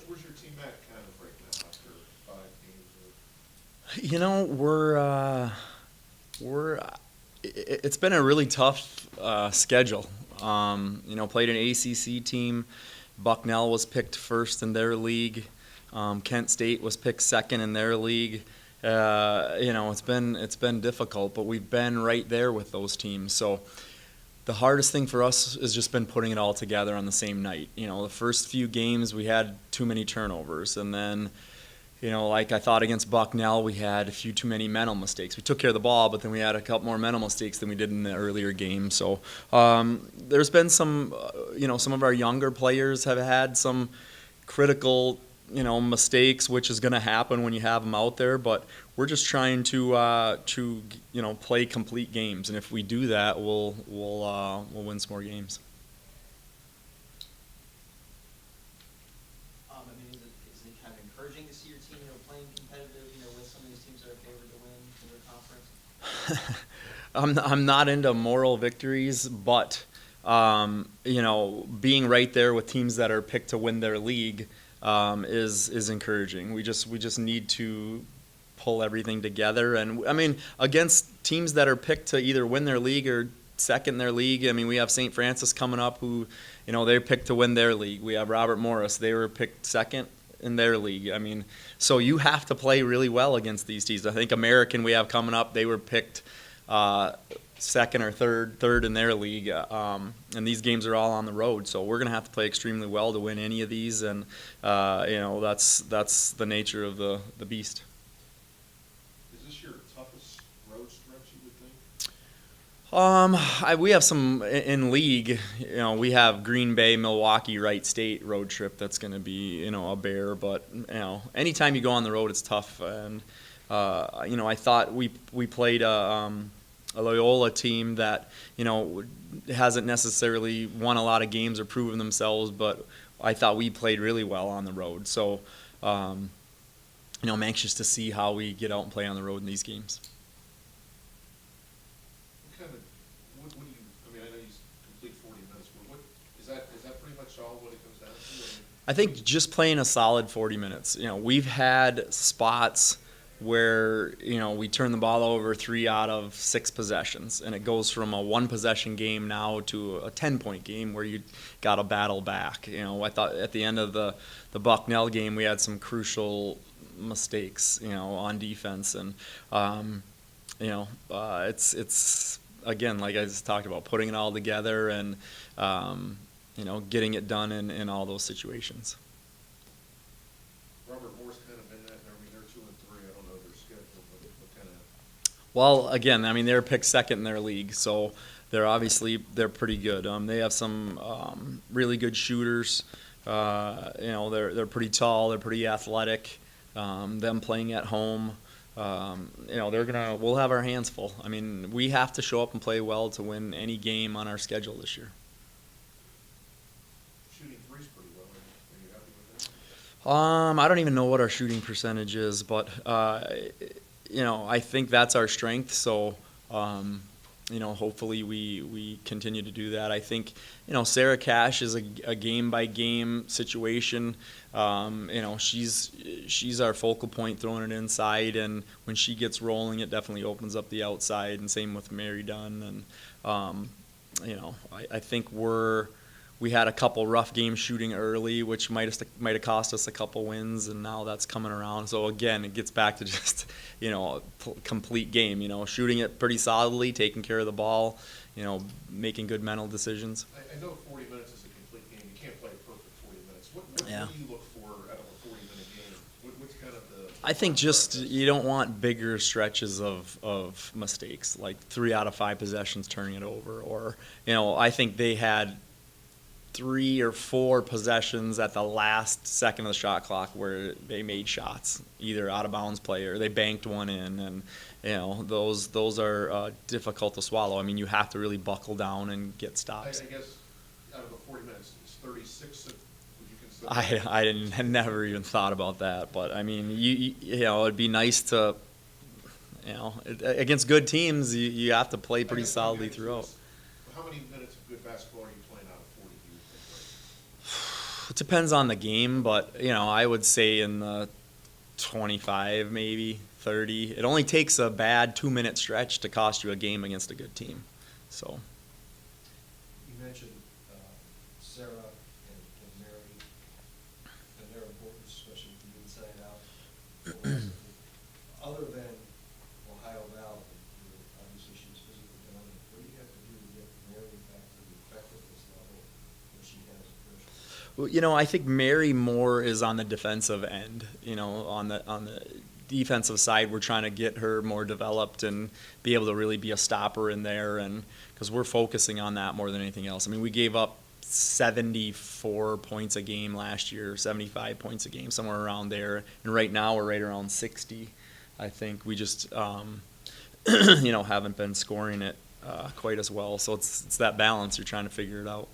Where's your team at kind of right now after 5 games? We're it's been a really tough schedule. Played an ACC team. Bucknell was picked first in their league. Kent State was picked second in their league. It's been difficult, but we've been right there with those teams. So the hardest thing for us has just been putting it all together on the same night. The first few games we had too many turnovers, and then like I thought against Bucknell, we had a few too many mental mistakes. We took care of the ball, but then we had a couple more mental mistakes than we did in the earlier game. So there's been some of our younger players have had some critical, mistakes, which is going to happen when you have them out there. But we're just trying to play complete games, and if we do that, we'll win some more games. Is it kind of encouraging to see your team, playing competitive, with some of these teams that are favored to win in your conference? I'm not into moral victories, but being right there with teams that are picked to win their league is encouraging. We just need to pull everything together, and I mean against teams that are picked to either win their league or second in their league. I mean, we have St. Francis coming up, who they're picked to win their league. We have Robert Morris; they were picked second in their league. I mean, so you have to play really well against these teams. I think American we have coming up, they were picked second or third in their league, and these games are all on the road. So we're going to have to play extremely well to win any of these, and that's the nature of the beast. Is this your toughest road stretch, you would think? We have some in league. We have Green Bay, Milwaukee, Wright State road trip. That's going to be a bear. But anytime you go on the road, it's tough. And I thought we played a Loyola team that hasn't necessarily won a lot of games or proven themselves, but I thought we played really well on the road. So I'm anxious to see how we get out and play on the road in these games. What do you? I mean, I know you complete 40 minutes. But what is that? Is that pretty much all what it comes down to? I think just playing a solid 40 minutes. We've had spots where we turn the ball over 3 out of 6 possessions, and it goes from a 1-possession game now to a 10-point game where you got to battle back. I thought at the end of the Bucknell game we had some crucial mistakes, on defense, and it's again, like I just talked about, putting it all together and getting it done in all those situations. Robert Moore's kind of in that. I mean, they're 2 and 3. I don't know their schedule, but what kind of? Well, again, I mean, they're picked second in their league, so they're pretty good. They have some really good shooters. They're pretty tall. They're pretty athletic. Them playing at home, we'll have our hands full. I mean, we have to show up and play well to win any game on our schedule this year. Shooting threes pretty well. Are you happy with that? I don't even know what our shooting percentage is, but I think that's our strength. So, hopefully we continue to do that. I think, Sarah Cash is a game by game situation. She's our focal point, throwing it inside, and when she gets rolling, it definitely opens up the outside. And same with Mary Dunn. And I think we had a couple rough games shooting early, which might have cost us a couple wins, and now that's coming around. So again, it gets back to just complete game. Shooting it pretty solidly, taking care of the ball, making good mental decisions. I know 40 minutes is a complete game. You can't play a perfect 40 minutes. What Yeah. do you look for out of a 40-minute game? What's kind of the? I think just you don't want bigger stretches of mistakes, like 3 out of 5 possessions turning it over, or I think they had 3 or 4 possessions at the last second of the shot clock where they made shots, either out of bounds play or they banked one in, and those are difficult to swallow. I mean, you have to really buckle down and get I stops. guess out of the 40 minutes, it's 36. Would you consider? I never even thought about that, but I mean, it'd be nice to, against good teams, you have to play pretty solidly throughout. How many minutes of good basketball are you playing out of 40? Do you think? Depends on the game, but I would say in the 25, maybe 30. It only takes a bad 2-minute stretch to cost you a game against a good team. So. You mentioned Sarah and Mary and their importance, especially with the inside out. Other than Ohio Valley, obviously she was physically dominant. What do you have to do to get Mary back to the effectiveness level that she has at first? Well, I think Mary Moore is on the defensive end. On the defensive side, we're trying to get her more developed and be able to really be a stopper in there, and because we're focusing on that more than anything else. I mean, we gave up 74 points a game last year, 75 points a game, somewhere around there, and right now we're right around 60. I think we just haven't been scoring it quite as well. So it's that balance. You're trying to figure it out.